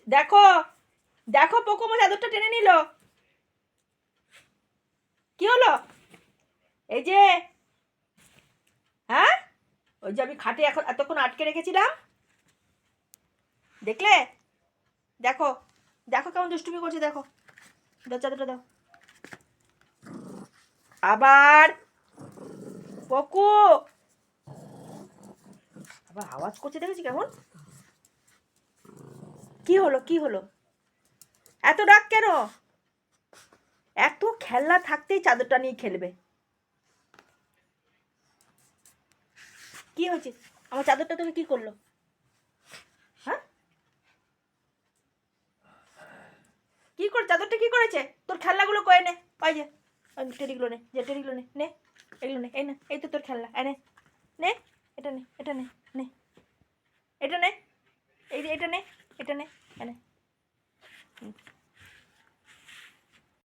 দেখো দেখো পোকো আমার চাদরটা টেনে নিল। কি হলো? এই যে, হ্যাঁ, ওই যে আমি খাটে এখন এতক্ষণ আটকে রেখেছিলাম, দেখলে? দেখো দেখো কেমন দুষ্টুমি করছে, দেখো। দাও চাদরটা দাও। আবার পকু আবার আওয়াজ করছে, দেখেছি কেমন? কি হলো কি হলো? এত রাগ কেন? এত খেলনা থাকতেই চাদরটা নিয়ে খেলবে। কি হয়েছে? আমার চাদরটা তুমি কি করলো? হ্যাঁ, কি করে চাদরটা কি করেছে? তোর খেলনাগুলো কয়ে নে, ওই যে ওই টেডিগুলো নে, যে টেডিগুলো নে, নে এগুলো নে, এই না, এই তো তোর খেলনা, এনে নে, এটা নে, এটা নে, নে এটা নে, এই যে এটা নে, এটা নে, এনে